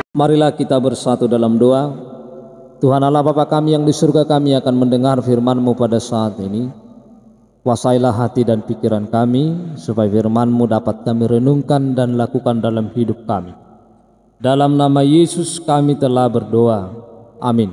Marilah kita bersatu dalam doa. Tuhan Allah Bapa kami yang di surga, kami akan mendengar firman-Mu pada saat ini. Kuasailah hati dan pikiran kami, supaya firman-Mu dapat kami renungkan dan lakukan dalam hidup kami. Dalam nama Yesus kami telah berdoa. Amin.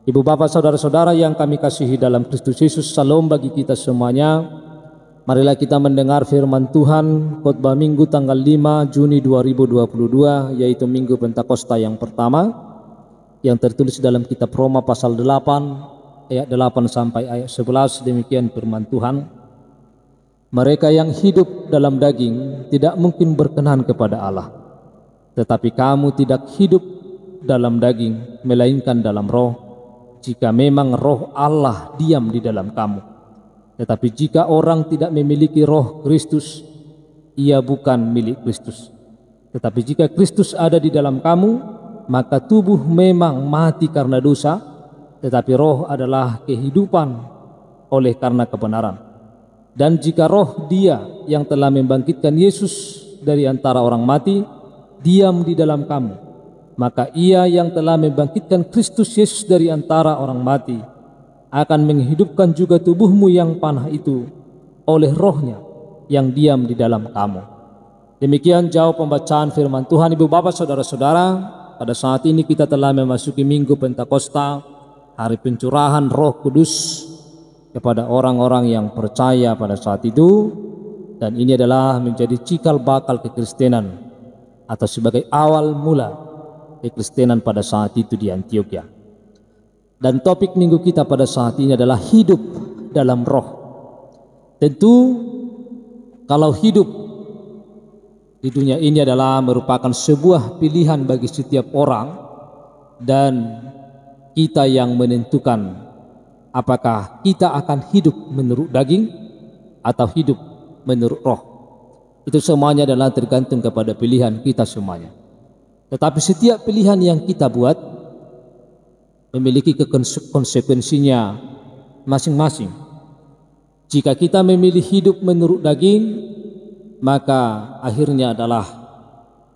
Ibu bapak saudara-saudara yang kami kasihi dalam Kristus Yesus, salam bagi kita semuanya. Marilah kita mendengar firman Tuhan khotbah Minggu tanggal 5 Juni 2022, yaitu Minggu Pentakosta yang pertama, yang tertulis dalam kitab Roma pasal 8 ayat 8 sampai ayat 11. Demikian firman Tuhan. Mereka yang hidup dalam daging tidak mungkin berkenan kepada Allah. Tetapi kamu tidak hidup dalam daging, melainkan dalam roh, jika memang roh Allah diam di dalam kamu. Tetapi jika orang tidak memiliki roh Kristus, ia bukan milik Kristus. Tetapi jika Kristus ada di dalam kamu, maka tubuh memang mati karena dosa, tetapi roh adalah kehidupan oleh karena kebenaran. Dan jika roh Dia yang telah membangkitkan Yesus dari antara orang mati diam di dalam kamu, maka Ia yang telah membangkitkan Kristus Yesus dari antara orang mati akan menghidupkan juga tubuhmu yang panah itu oleh rohnya yang diam di dalam kamu. Demikian jauh pembacaan firman Tuhan. Ibu bapak saudara-saudara, pada saat ini kita telah memasuki Minggu Pentakosta, hari pencurahan Roh Kudus kepada orang-orang yang percaya pada saat itu. Dan ini adalah menjadi cikal bakal kekristenan atau sebagai awal mula kekristenan pada saat itu di Antioquia. Dan topik minggu kita pada saat ini adalah hidup dalam roh. Tentu kalau hidup di dunia ini adalah merupakan sebuah pilihan bagi setiap orang, dan kita yang menentukan apakah kita akan hidup menurut daging atau hidup menurut roh. Itu semuanya adalah tergantung kepada pilihan kita semuanya. Tetapi setiap pilihan yang kita buat memiliki konsekuensinya masing-masing. Jika kita memilih hidup menurut daging, maka akhirnya adalah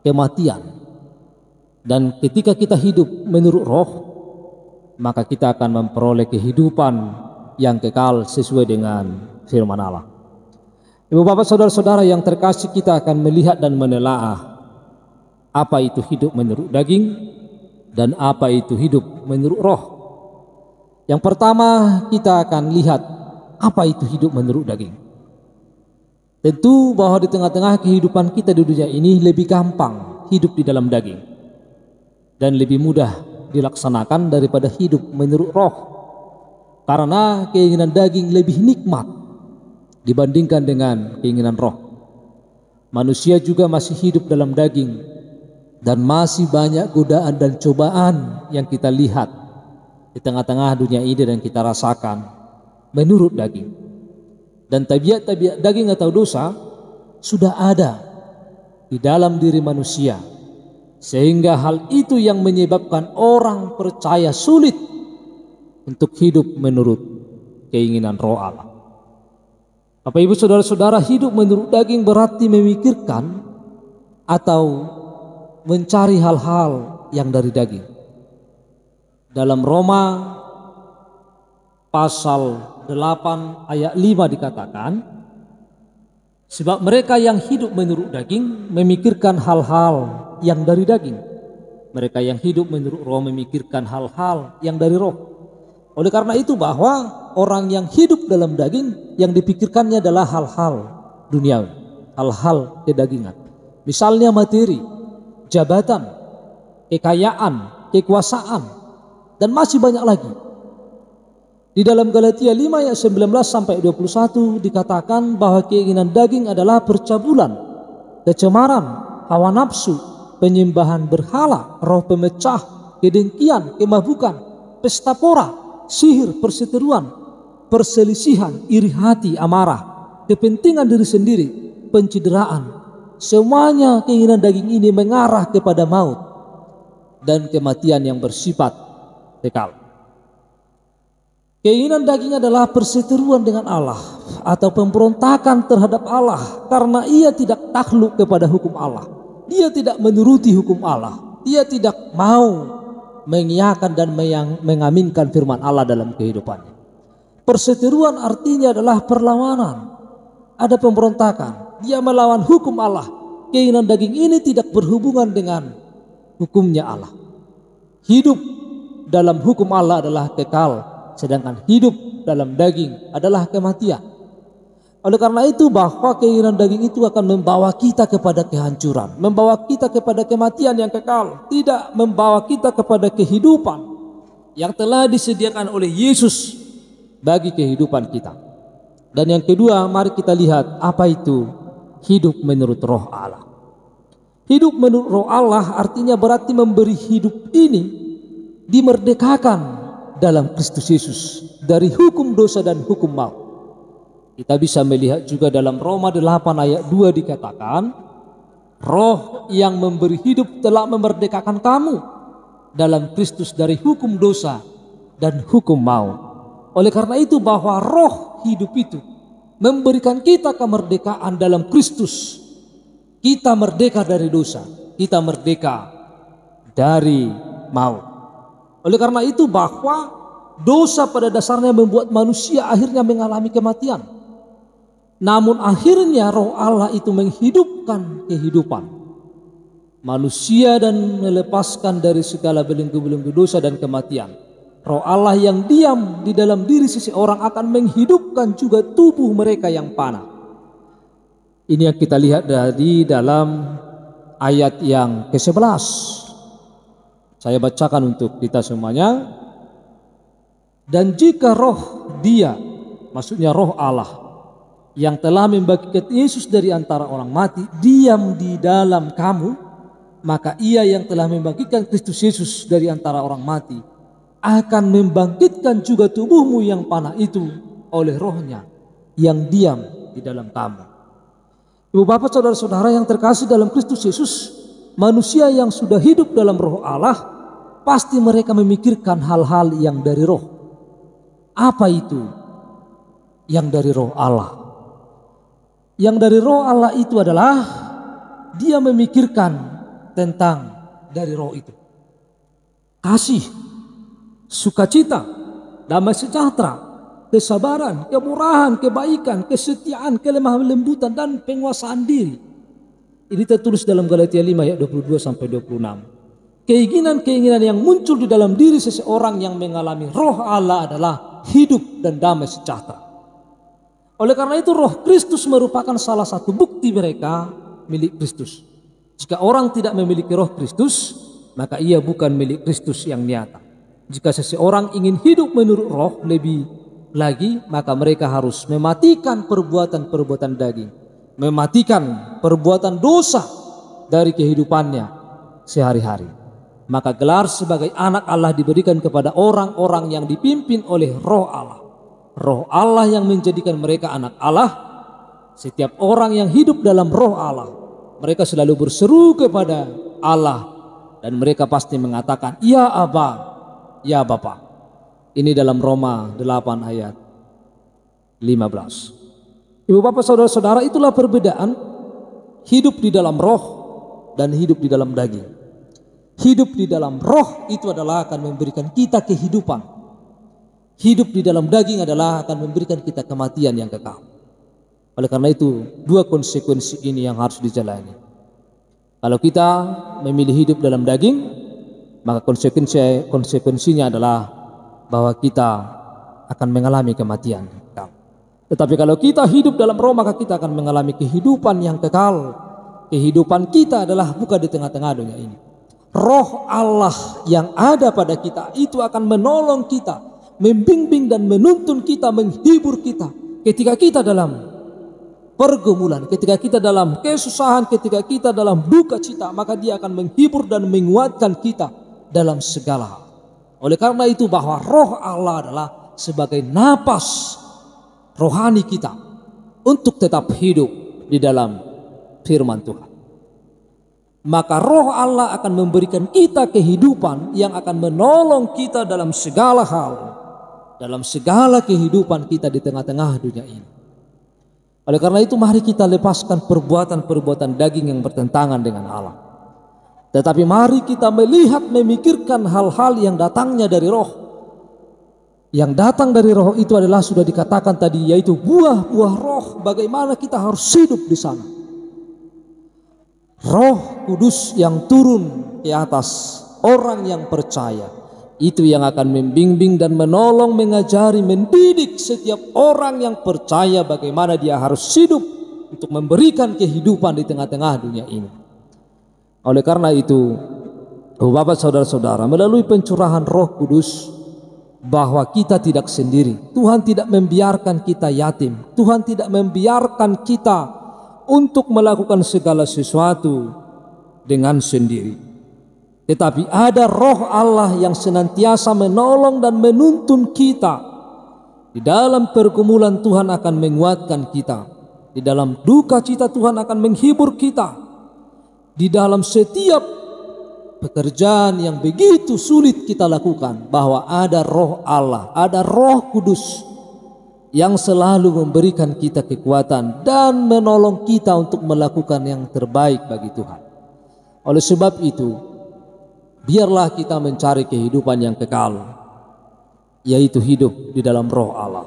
kematian. Dan ketika kita hidup menurut roh, maka kita akan memperoleh kehidupan yang kekal sesuai dengan firman Allah. Ibu bapak saudara-saudara yang terkasih, kita akan melihat dan menelaah apa itu hidup menurut daging dan apa itu hidup menurut roh. Yang pertama, kita akan lihat apa itu hidup menurut daging. Tentu bahwa di tengah-tengah kehidupan kita di dunia ini lebih gampang hidup di dalam daging dan lebih mudah dilaksanakan daripada hidup menurut roh, karena keinginan daging lebih nikmat dibandingkan dengan keinginan roh. Manusia juga masih hidup dalam daging, dan masih banyak godaan dan cobaan yang kita lihat di tengah-tengah dunia ini dan kita rasakan menurut daging. Dan tabiat-tabiat daging atau dosa sudah ada di dalam diri manusia, sehingga hal itu yang menyebabkan orang percaya sulit untuk hidup menurut keinginan roh Allah. Bapak ibu saudara-saudara, hidup menurut daging berarti memikirkan atau mencari hal-hal yang dari daging. Dalam Roma pasal 8 ayat 5 dikatakan, sebab mereka yang hidup menurut daging memikirkan hal-hal yang dari daging. Mereka yang hidup menurut roh memikirkan hal-hal yang dari roh. Oleh karena itu bahwa orang yang hidup dalam daging, yang dipikirkannya adalah hal-hal duniawi, hal-hal kedagingan. Misalnya materi, jabatan, kekayaan, kekuasaan, dan masih banyak lagi. Di dalam Galatia 5 ayat 19 sampai 21 dikatakan bahwa keinginan daging adalah percabulan, kecemaran, hawa nafsu, penyembahan berhala, roh pemecah, kedengkian, kemabukan, pesta pora, sihir, perseteruan, perselisihan, iri hati, amarah, kepentingan diri sendiri, pencideraan. Semuanya keinginan daging ini mengarah kepada maut dan kematian yang bersifat kekal. Keinginan daging adalah perseteruan dengan Allah atau pemberontakan terhadap Allah, karena ia tidak takluk kepada hukum Allah. Dia tidak menuruti hukum Allah. dia tidak mau mengiyakan dan mengaminkan firman Allah dalam kehidupannya. Perseteruan artinya adalah perlawanan, ada pemberontakan, dia melawan hukum Allah. Keinginan daging ini tidak berhubungan dengan hukumnya Allah. Hidup dalam hukum Allah adalah kekal, sedangkan hidup dalam daging adalah kematian. Oleh karena itu bahwa keinginan daging itu akan membawa kita kepada kehancuran, membawa kita kepada kematian yang kekal, tidak membawa kita kepada kehidupan yang telah disediakan oleh Yesus bagi kehidupan kita. Dan yang kedua, mari kita lihat apa itu hidup menurut roh Allah. Hidup menurut roh Allah artinya berarti memberi hidup ini dimerdekakan dalam Kristus Yesus dari hukum dosa dan hukum maut. Kita bisa melihat juga dalam Roma 8 ayat 2 dikatakan, roh yang memberi hidup telah memerdekakan kamu dalam Kristus dari hukum dosa dan hukum maut. Oleh karena itu bahwa roh hidup itu memberikan kita kemerdekaan dalam Kristus. Kita merdeka dari dosa, kita merdeka dari maut. Oleh karena itu bahwa dosa pada dasarnya membuat manusia akhirnya mengalami kematian. Namun akhirnya roh Allah itu menghidupkan kehidupan manusia dan melepaskan dari segala belenggu-belenggu dosa dan kematian. Roh Allah yang diam di dalam diri seseorang akan menghidupkan juga tubuh mereka yang panah. Ini yang kita lihat dari dalam ayat yang ke-11. Saya bacakan untuk kita semuanya. Dan jika roh dia, maksudnya roh Allah, yang telah membangkitkan Yesus dari antara orang mati, diam di dalam kamu, maka ia yang telah membangkitkan Kristus Yesus dari antara orang mati, akan membangkitkan juga tubuhmu yang panah itu oleh rohnya yang diam di dalam kamu. Ibu bapak saudara-saudara yang terkasih dalam Kristus Yesus, manusia yang sudah hidup dalam roh Allah, pasti mereka memikirkan hal-hal yang dari roh. Apa itu yang dari roh Allah? Yang dari roh Allah itu adalah dia memikirkan tentang dari roh itu. Kasih, sukacita, damai sejahtera, kesabaran, kemurahan, kebaikan, kesetiaan, kelemah lembutan, dan penguasaan diri. Ini tertulis dalam Galatia 5 ayat 22 sampai 26. Keinginan-keinginan yang muncul di dalam diri seseorang yang mengalami roh Allah adalah hidup dan damai sejahtera. Oleh karena itu roh Kristus merupakan salah satu bukti mereka milik Kristus. Jika orang tidak memiliki roh Kristus, maka ia bukan milik Kristus yang nyata. Jika seseorang ingin hidup menurut roh lebih lagi, maka mereka harus mematikan perbuatan-perbuatan daging, mematikan perbuatan dosa dari kehidupannya sehari-hari. Maka gelar sebagai anak Allah diberikan kepada orang-orang yang dipimpin oleh roh Allah. Roh Allah yang menjadikan mereka anak Allah. Setiap orang yang hidup dalam roh Allah, mereka selalu berseru kepada Allah, dan mereka pasti mengatakan, ya Aba, ya Bapa. Ini dalam Roma 8 ayat 15. Ibu bapak saudara-saudara, itulah perbedaan hidup di dalam roh dan hidup di dalam daging. Hidup di dalam roh itu adalah akan memberikan kita kehidupan. Hidup di dalam daging adalah akan memberikan kita kematian yang kekal. Oleh karena itu, dua konsekuensi ini yang harus dijalani. Kalau kita memilih hidup dalam daging, maka konsekuensinya adalah bahwa kita akan mengalami kematian yang kekal. Tetapi kalau kita hidup dalam roh, maka kita akan mengalami kehidupan yang kekal. Kehidupan kita adalah bukan di tengah-tengah dunia ini. Roh Allah yang ada pada kita itu akan menolong kita, membimbing dan menuntun kita, menghibur kita ketika kita dalam pergumulan, ketika kita dalam kesusahan, ketika kita dalam duka cita, maka dia akan menghibur dan menguatkan kita dalam segala hal. Oleh karena itu bahwa roh Allah adalah sebagai napas rohani kita untuk tetap hidup di dalam firman Tuhan. Maka roh Allah akan memberikan kita kehidupan yang akan menolong kita dalam segala hal, dalam segala kehidupan kita di tengah-tengah dunia ini. Oleh karena itu mari kita lepaskan perbuatan-perbuatan daging yang bertentangan dengan Allah. Tetapi mari kita melihat, memikirkan hal-hal yang datangnya dari roh. Yang datang dari roh itu adalah sudah dikatakan tadi, yaitu buah-buah roh. Bagaimana kita harus hidup di sana. Roh Kudus yang turun ke atas orang yang percaya, itu yang akan membimbing dan menolong, mengajari, mendidik setiap orang yang percaya bagaimana dia harus hidup untuk memberikan kehidupan di tengah-tengah dunia ini. Oleh karena itu, Bapak saudara-saudara, melalui pencurahan Roh Kudus, bahwa kita tidak sendiri. Tuhan tidak membiarkan kita yatim. Tuhan tidak membiarkan kita untuk melakukan segala sesuatu dengan sendiri. Tetapi ada Roh Allah yang senantiasa menolong dan menuntun kita. Di dalam pergumulan Tuhan akan menguatkan kita. Di dalam duka cita Tuhan akan menghibur kita. Di dalam setiap pekerjaan yang begitu sulit kita lakukan, bahwa ada Roh Allah, ada Roh Kudus yang selalu memberikan kita kekuatan dan menolong kita untuk melakukan yang terbaik bagi Tuhan. Oleh sebab itu, biarlah kita mencari kehidupan yang kekal, yaitu hidup di dalam Roh Allah.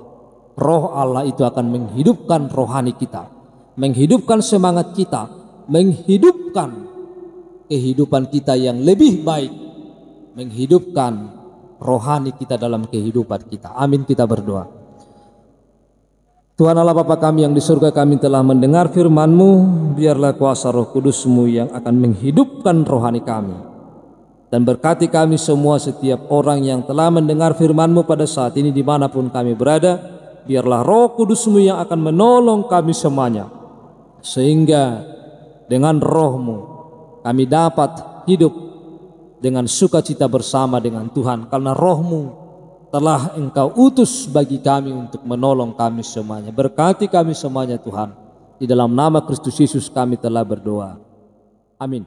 Roh Allah itu akan menghidupkan rohani kita, menghidupkan semangat kita, menghidupkan kehidupan kita yang lebih baik, menghidupkan rohani kita dalam kehidupan kita. Amin, kita berdoa. Tuhan Allah Bapa kami yang di surga, kami telah mendengar firman-Mu. Biarlah kuasa Roh Kudus-Mu yang akan menghidupkan rohani kami. Dan berkati kami semua, setiap orang yang telah mendengar firman-Mu pada saat ini dimanapun kami berada. Biarlah Roh Kudus-Mu yang akan menolong kami semuanya, sehingga dengan Roh-Mu kami dapat hidup dengan sukacita bersama dengan Tuhan, karena Roh-Mu telah Engkau utus bagi kami untuk menolong kami semuanya. Berkati kami semuanya Tuhan. Di dalam nama Kristus Yesus kami telah berdoa. Amin.